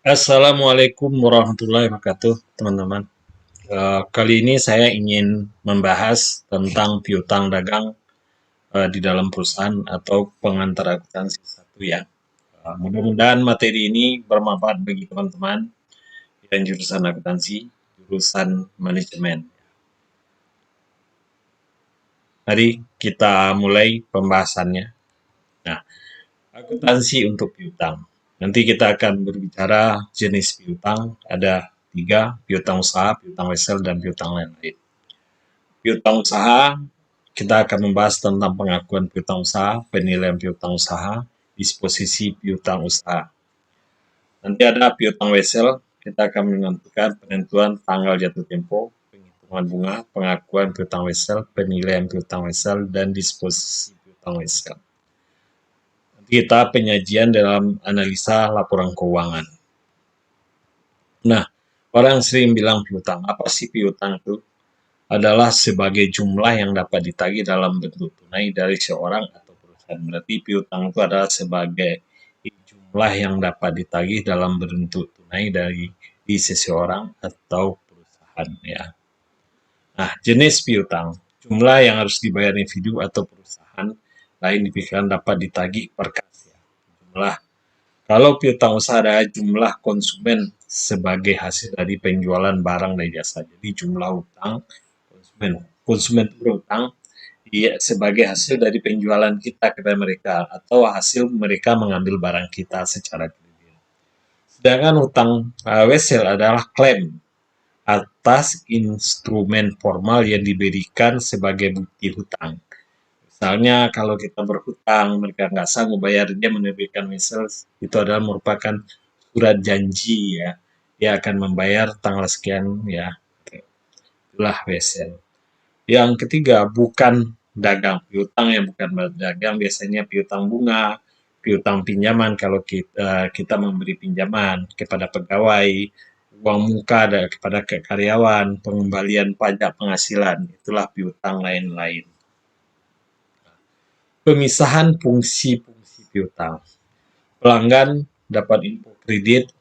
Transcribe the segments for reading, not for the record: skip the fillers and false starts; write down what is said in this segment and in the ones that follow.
Assalamualaikum warahmatullahi wabarakatuh, teman-teman. Kali ini saya ingin membahas tentang piutang dagang di dalam perusahaan atau pengantar akuntansi satu ya. Mudah-mudahan materi ini bermanfaat bagi teman-teman yang jurusan akuntansi, jurusan manajemen. Mari kita mulai pembahasannya. Nah, akuntansi untuk piutang. Nanti kita akan berbicara jenis piutang, ada 3, piutang usaha, piutang wesel, dan piutang lain-lain. Piutang usaha, kita akan membahas tentang pengakuan piutang usaha, penilaian piutang usaha, disposisi piutang usaha. Nanti ada piutang wesel, kita akan menentukan penentuan tanggal jatuh tempo, penghitungan bunga, pengakuan piutang wesel, penilaian piutang wesel, dan disposisi piutang wesel. Nanti kita penyajian dalam analisa laporan keuangan. Nah, orang sering bilang piutang. Apa sih piutang itu? Adalah sebagai jumlah yang dapat ditagih dalam bentuk tunai dari seorang atau perusahaan. Berarti piutang itu adalah sebagai jumlah yang dapat ditagih dalam bentuk tunai dari seseorang atau perusahaan ya. Nah, jenis piutang, jumlah yang harus dibayar individu atau perusahaan lain dipikirkan dapat ditagih per kas ya. Jumlah. Kalau piutang usaha adalah jumlah konsumen sebagai hasil dari penjualan barang dan jasa. Jadi jumlah utang konsumen itu berutang sebagai hasil dari penjualan kita kepada mereka atau hasil mereka mengambil barang kita secara kredit. Sedangkan utang wesel adalah klaim atas instrumen formal yang diberikan sebagai bukti hutang. Misalnya kalau kita berhutang, mereka nggak sanggup bayar, dia menerbitkan wesel, itu adalah merupakan surat janji ya, dia akan membayar tanggal sekian ya, itulah wesel. Yang ketiga, bukan dagang. Piutang yang bukan dagang biasanya piutang bunga, piutang pinjaman kalau kita memberi pinjaman kepada pegawai, uang muka kepada karyawan, pengembalian pajak penghasilan, itulah piutang lain-lain. Pemisahan fungsi-fungsi piutang. Pelanggan dapat info kredit,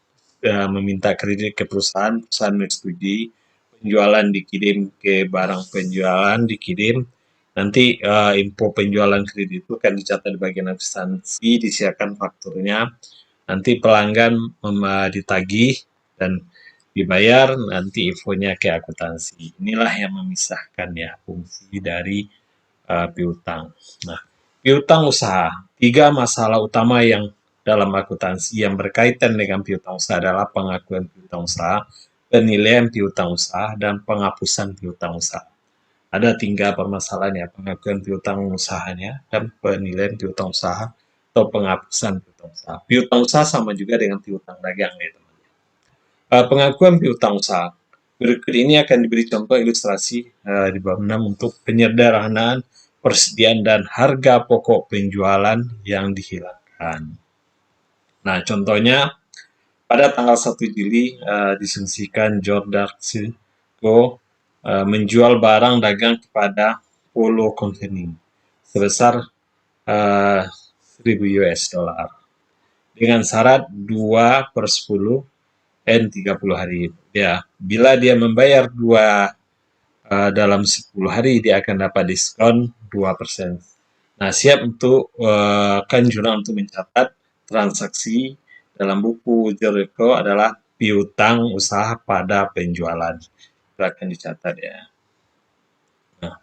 meminta kredit ke perusahaan, perusahaan menyetujui, penjualan dikirim ke barang penjualan dikirim, nanti info penjualan kredit itu akan dicatat di bagian akuntansi, disiapkan fakturnya, nanti pelanggan ditagih dan dibayar, nanti infonya ke akuntansi. Inilah yang memisahkan ya fungsi dari piutang. Nah, piutang usaha, 3 masalah utama yang dalam akuntansi yang berkaitan dengan piutang usaha adalah pengakuan piutang usaha, penilaian piutang usaha, dan penghapusan piutang usaha. Ada 3 permasalahan ya, pengakuan piutang usahanya dan penilaian piutang usaha atau penghapusan piutang usaha. Piutang usaha sama juga dengan piutang dagang ya teman. Pengakuan piutang usaha. Berikut ini akan diberi contoh ilustrasi di bawah 6 untuk penyederhanaan persediaan dan harga pokok penjualan yang dihilangkan. Nah, contohnya pada tanggal 1 Juli disungsikan Jordarko menjual barang dagang kepada Polo Company sebesar 1.000 US dollar dengan syarat 2/10 N 30 hari. Ya, bila dia membayar 2 dalam 10 hari, dia akan dapat diskon 2%. Nah, siap untuk kan jurnal untuk mencatat transaksi dalam buku Joriko adalah piutang usaha pada penjualan. Itu akan dicatat ya. Nah,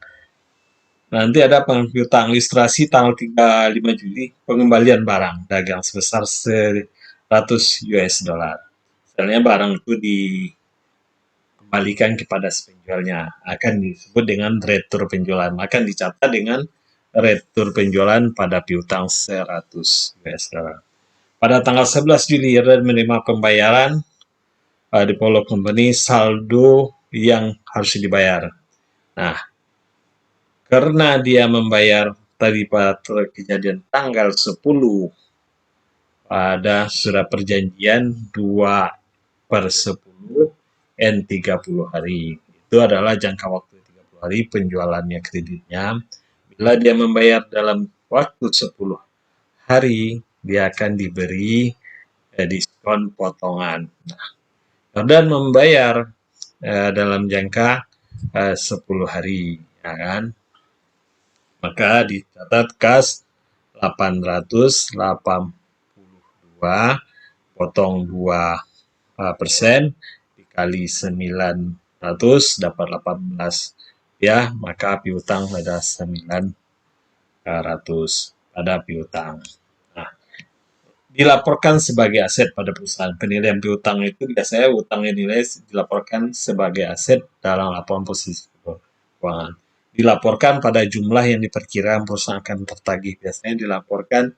nanti ada piutang ilustrasi tanggal 5 Juli pengembalian barang dagang sebesar 100 US dollar. Misalnya barang itu dikembalikan kepada penjualnya, akan disebut dengan retur penjualan, akan dicatat dengan retur penjualan pada piutang 100 US dollar. Pada tanggal 11 Juli menerima pembayaran di Polo Company saldo yang harus dibayar. Nah, karena dia membayar tadi pada kejadian tanggal 10 ada surat perjanjian 2/10 N 30 hari. Itu adalah jangka waktu 30 hari penjualannya kreditnya. Bila dia membayar dalam waktu 10 hari, dia akan diberi diskon potongan. Nah, dan membayar dalam jangka 10 hari, ya kan? Maka dicatat kas 882 potong 2% dikali 900 dapat 18, ya, maka piutang ada 900 pada piutang. Nah, dilaporkan sebagai aset pada perusahaan. Penilaian piutang itu biasanya utangnya nilai dilaporkan sebagai aset dalam laporan posisi keuangan. Dilaporkan pada jumlah yang diperkirakan perusahaan akan tertagih. Biasanya dilaporkan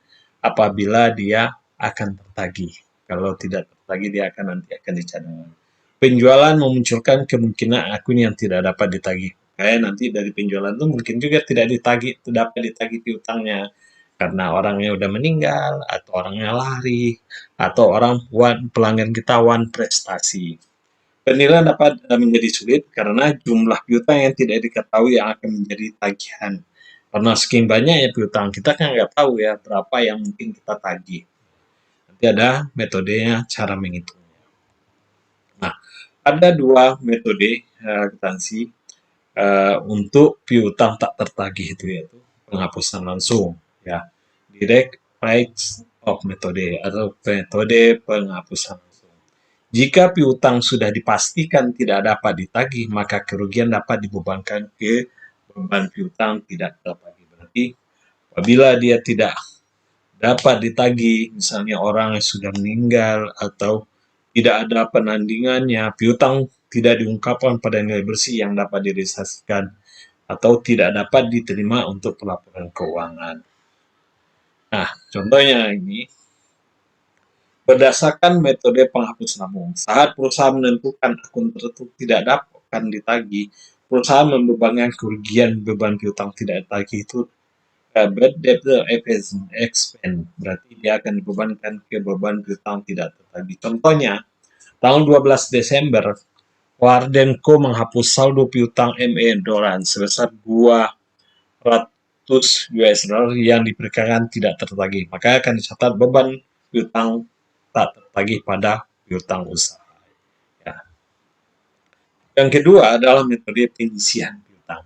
apabila dia akan tertagih. Kalau tidak tertagih, dia akan nanti akan dicadangkan. Penjualan memunculkan kemungkinan akun yang tidak dapat ditagih. Kayak nanti dari penjualan itu mungkin juga tidak dapat ditagih piutangnya karena orangnya udah meninggal, atau orangnya lari, atau orang pelanggan kita one prestasi. Penilaian dapat menjadi sulit karena jumlah piutang yang tidak diketahui yang akan menjadi tagihan. Karena saking banyaknya piutang, kita kan nggak tahu ya berapa yang mungkin kita tagih. Nanti ada metodenya, cara menghitungnya. Nah, ada dua metode akuntansi untuk piutang tak tertagih itu, yaitu penghapusan langsung, ya, direct write off metode atau metode penghapusan langsung. Jika piutang sudah dipastikan tidak dapat ditagih, maka kerugian dapat dibebankan ke beban piutang tidak tertagih. Berarti apabila dia tidak dapat ditagih, misalnya orang yang sudah meninggal atau tidak ada penandingannya, piutang tidak diungkapkan pada nilai bersih yang dapat direalisasikan atau tidak dapat diterima untuk pelaporan keuangan. Nah, contohnya ini, berdasarkan metode penghapus nabung, saat perusahaan menentukan akun tertentu tidak dapat ditagih, perusahaan membebankan kerugian beban piutang tidak ditagih itu bad debt expense, berarti dia akan dibebankan ke beban piutang tidak tertagih. Contohnya, tanggal 12 Desember, Wardenko menghapus saldo piutang ME Doran sebesar 200 US dollar yang diperkirakan tidak tertagih. Maka akan dicatat beban piutang tak tertagih pada piutang usaha. Ya. Yang kedua adalah metode penyisihan piutang.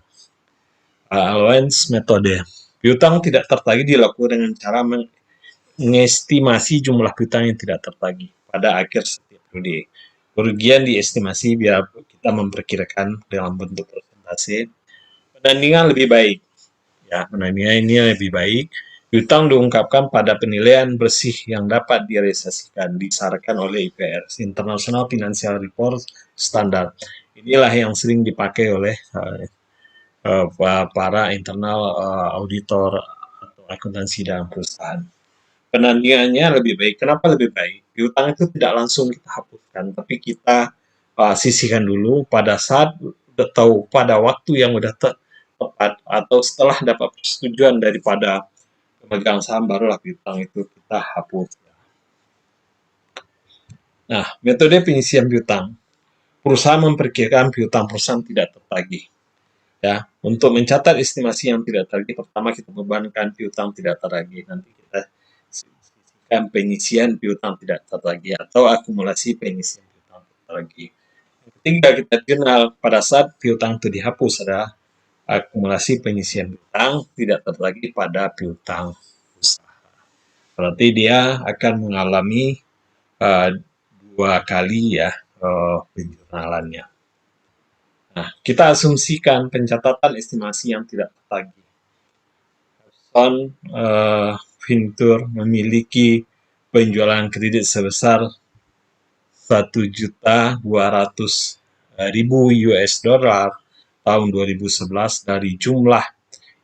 Allowance metode. Piutang tidak tertagih dilakukan dengan cara mengestimasi jumlah piutang yang tidak tertagih pada akhir setiap periode. Kerugian diestimasi biar kita memperkirakan dalam bentuk persentase. Penandingan lebih baik. Ya, penandingan ini lebih baik. Piutang diungkapkan pada penilaian bersih yang dapat direalisasikan, disarankan oleh IFRS, International Financial Report Standard. Inilah yang sering dipakai oleh para internal auditor atau akuntansi dalam perusahaan. Penandingannya lebih baik. Kenapa lebih baik? Piutang itu tidak langsung kita hapuskan, tapi kita sisihkan dulu pada saat udah tahu pada waktu yang udah tepat atau setelah dapat persetujuan daripada pemegang saham, barulah piutang itu kita hapus. Nah, metode penyisian piutang. Perusahaan memperkirakan piutang perusahaan tidak tertagih. Ya, untuk mencatat estimasi yang tidak tertagih, pertama kita bebankan piutang tidak tertagih. Nanti kita sisihkan penyisian piutang tidak tertagih atau akumulasi penyisian piutang tertagih. Ketiga, kita jurnal pada saat piutang itu dihapus adalah akumulasi penyisian piutang tidak tertagih pada piutang usaha. Berarti dia akan mengalami dua kali ya penjurnalannya. Nah, kita asumsikan pencatatan estimasi yang tidak tertagih. Son Venture memiliki penjualan kredit sebesar 1.200.000 US dollar tahun 2011. Dari jumlah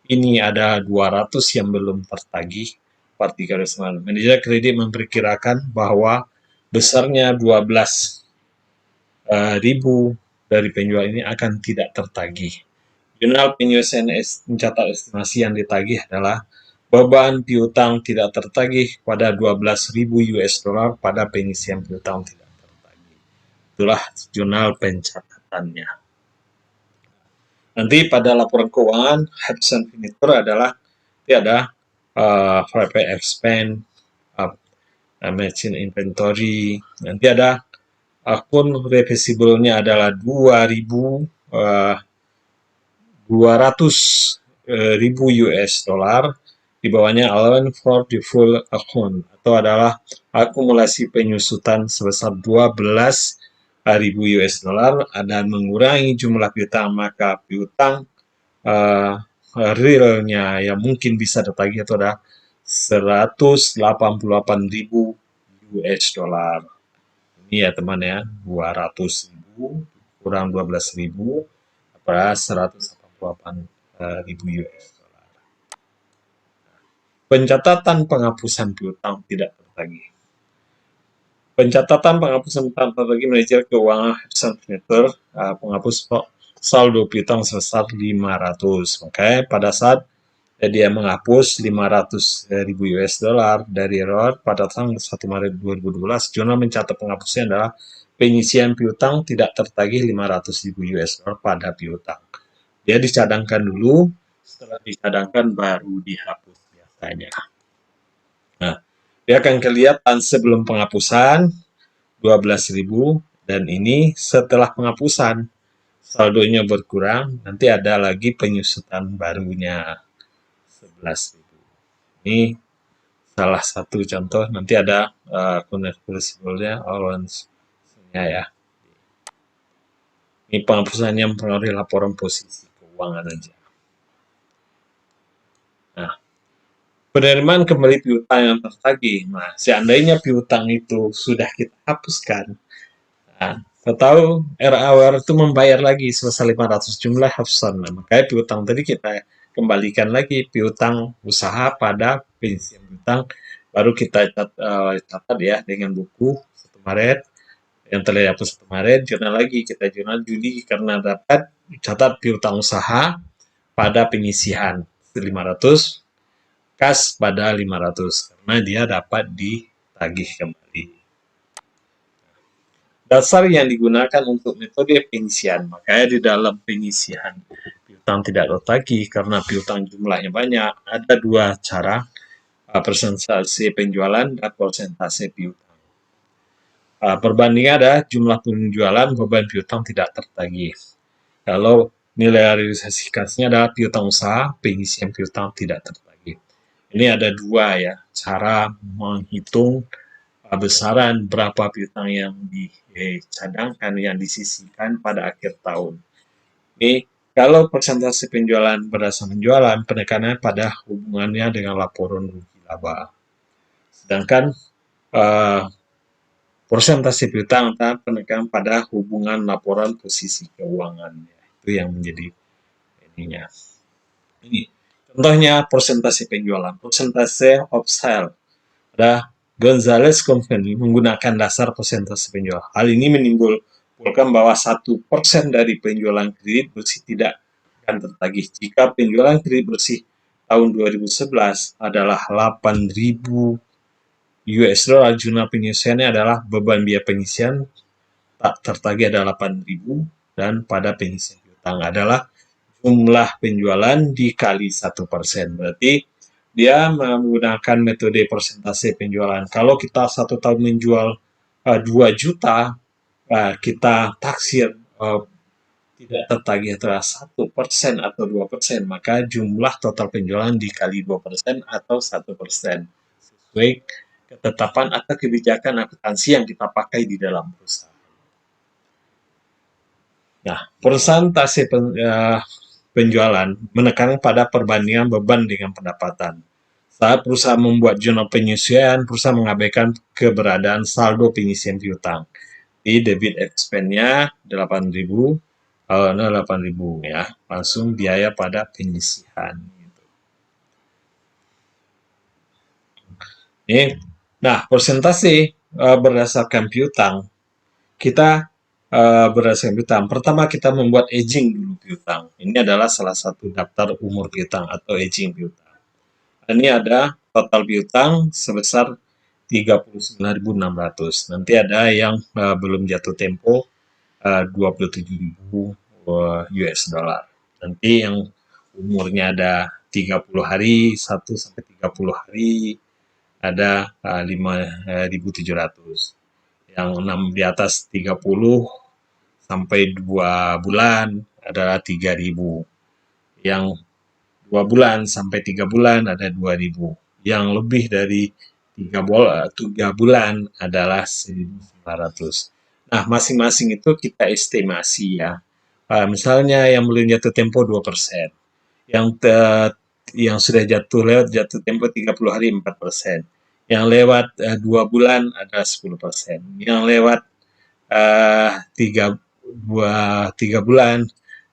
ini ada 200 yang belum tertagih. Manajer kredit memperkirakan bahwa besarnya 12.000 dari penjual ini akan tidak tertagih. Jurnal penyelesaian mencatat estimasi yang ditagih adalah beban piutang tidak tertagih pada 12.000 US dollar pada penyisian piutang tidak tertagih. Itulah jurnal pencatatannya. Nanti pada laporan keuangan, hapusan furnitur adalah ada private expense, machine inventory. Nanti ada akun receivable-nya adalah 200 ribu US dollar. Di bawahnya allowance for the full account atau adalah akumulasi penyusutan sebesar 12 ribu US dollar dan mengurangi jumlah piutang, maka piutang realnya yang mungkin bisa ditagih itu adalah 188.000 US dollar. Ini ya teman ya, 200.000 kurang 12.000 plus 188.000 US dollar. Pencatatan penghapusan piutang tidak tertagih. Pencatatan penghapusan piutang tertagih manajer keuangan meter penghapus saldo piutang sebesar 500. Makanya pada saat dia menghapus 500.000 US dollar dari ROR pada tanggal 1 Maret 2012, jurnal mencatat penghapusnya adalah penyisian piutang tidak tertagih 500.000 US dollar pada piutang. Dia dicadangkan dulu, setelah dicadangkan baru dihapus biasanya. Nah, dia akan kelihatan sebelum penghapusan 12.000 dan ini setelah penghapusan saldonya berkurang, nanti ada lagi penyusutan barunya 11.000. Ini salah satu contoh, nanti ada convertible-nya, allowance-nya ya. Ini penghapusannya mempengaruhi laporan posisi keuangan aja. Nah, penerimaan kembali piutang yang tertagih. Nah, seandainya piutang itu sudah kita hapuskan, nah, atau RAWR itu membayar lagi sebesar 500 jumlah hapusan. Nah, makanya piutang tadi kita kembalikan lagi piutang usaha pada penyisian piutang, baru kita catat ya dengan buku 1 Maret yang telah dihapus 1 Maret, jurnal lagi kita jurnal Juli karena dapat catat piutang usaha pada penyisihan 500 kas pada 500 karena dia dapat ditagih kembali. Dasar yang digunakan untuk metode penyisian, makanya di dalam penyisian piutang tidak tertagih karena piutang jumlahnya banyak, ada dua cara, persentase penjualan dan persentase piutang. Perbandingan ada jumlah penjualan, beban piutang tidak tertagih. Kalau nilai realisasi kasnya adalah piutang usaha, penyisian piutang tidak tertagih. Ini ada dua ya, cara menghitung besaran berapa piutang yang dicadangkan, yang disisihkan pada akhir tahun. Ini kalau persentase penjualan berdasarkan penjualan, penekanan pada hubungannya dengan laporan rugi laba. Sedangkan persentase piutang penekanan pada hubungan laporan posisi keuangan. Itu yang menjadi ininya. Ini contohnya persentase penjualan, persentase of sale. Ada Gonzales Company menggunakan dasar persentase penjualan. Hal ini menimbulkan bahwa 1% dari penjualan kredit bersih tidak akan tertagih. Jika penjualan kredit bersih tahun 2011 adalah 8.000 US dollar, jumlah penyisiannya adalah beban biaya penyisian tak tertagih adalah 8.000 dan pada penyisian piutang adalah jumlah penjualan dikali 1%. Berarti dia menggunakan metode persentase penjualan. Kalau kita 1 tahun menjual 2 juta, kita taksir tidak tertagih adalah 1% atau 2%, maka jumlah total penjualan dikali 2% atau 1%. Sesuai ketetapan atau kebijakan akuntansi yang kita pakai di dalam perusahaan. Nah, persentase penjualan menekan pada perbandingan beban dengan pendapatan. Saat perusahaan membuat jurnal penyisian, perusahaan mengabaikan keberadaan saldo penyisian piutang. Di debit expense-nya 8.000, 8.000 ya, langsung biaya pada penyisihan. Nah, persentase berdasarkan piutang, kita berdasarkan piutang. Pertama kita membuat aging dulu piutang. Ini adalah salah satu daftar umur piutang atau aging piutang. Ini ada total piutang sebesar 39.600. Nanti ada yang belum jatuh tempo 27.000 US dollar. Nanti yang umurnya ada 30 hari, 1 sampai 30 hari, ada 5.700. Yang 6 di atas 30 sampai 2 bulan adalah 3.000. Yang 2 bulan sampai 3 bulan ada 2.000. Yang lebih dari 3 bulan adalah 1.900. Nah, masing-masing itu kita estimasi ya. Misalnya yang belum jatuh tempo 2%, yang yang sudah jatuh tempo 30 hari 4%, yang lewat 2 bulan ada 10%, yang lewat tiga, 3 bulan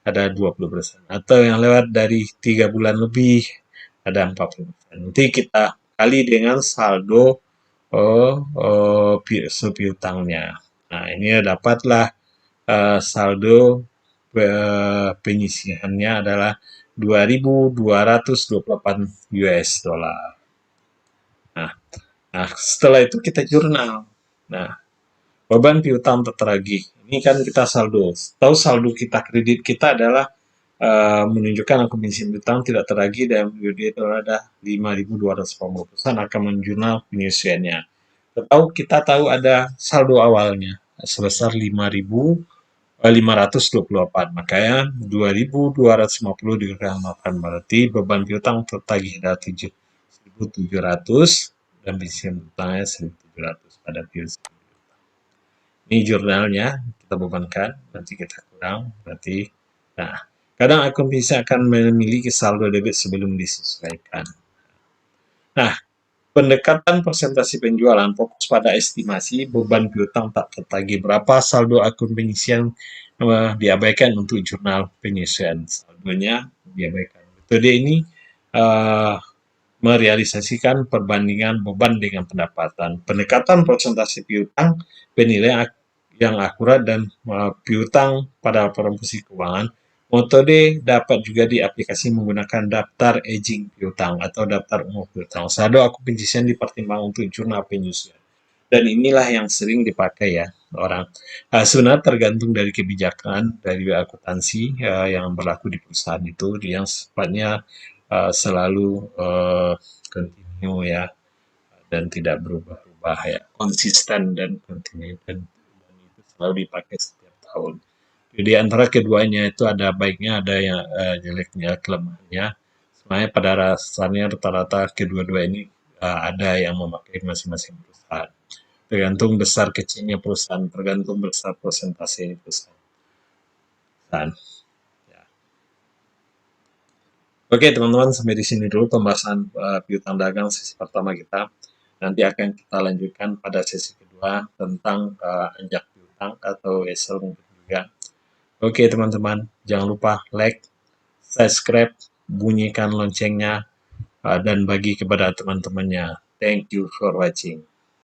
ada 20%, atau yang lewat dari 3 bulan lebih ada 40%. Nanti kita kali dengan saldo piutangnya. Nah, ini dapatlah saldo penyisihannya adalah 2.228 US dollar. Nah, setelah itu kita jurnal. Nah, beban piutang tak teragih. Ini kan kita saldo. Tahu saldo kita kredit kita adalah menunjukkan akumulasi piutang tidak teragih dan periode itu ada 5.280 perusahaan akan menjurnal penyelesaiannya. Kita tahu ada saldo awalnya sebesar 5.524, makanya 2.250 dikalikan 8 berarti beban piutang tertagih ada 7.700 dan penyelesaian piutangnya 1.700 pada periode. Ini jurnalnya kita bebankan, nanti kita kurang, berarti. Nah, kadang akun bisa akan memiliki saldo debit sebelum disesuaikan. Nah, pendekatan presentasi penjualan fokus pada estimasi beban piutang tak tertagih. Berapa saldo akun pengisian diabaikan untuk jurnal penyesuaian. Saldonya diabaikan. Metode ini merealisasikan perbandingan beban dengan pendapatan. Pendekatan presentasi piutang penilaian yang akurat dan piutang pada laporan posisi keuangan. Metode dapat juga diaplikasi menggunakan daftar aging piutang atau daftar umum piutang. Saldo akun penyisian dipertimbangkan untuk jurnal penyesuaian. Dan inilah yang sering dipakai ya orang. Sebenarnya tergantung dari kebijakan dari akuntansi yang berlaku di perusahaan itu, yang sifatnya selalu continue ya, dan tidak berubah-ubah ya, konsisten dan continue, dan itu selalu dipakai setiap tahun. Jadi antara keduanya itu ada baiknya, ada yang jeleknya, kelemahannya. Sebenarnya pada dasarnya rata-rata kedua-dua ini ada yang memakai masing-masing perusahaan. Tergantung besar kecilnya perusahaan, tergantung besar persentase perusahaan. Ya. Oke teman-teman, sampai di sini dulu pembahasan piutang dagang sesi pertama kita. Nanti akan kita lanjutkan pada sesi kedua tentang anjak piutang atau Excel mungkin juga. Oke teman-teman, jangan lupa like, subscribe, bunyikan loncengnya, dan bagi kepada teman-temannya. Thank you for watching.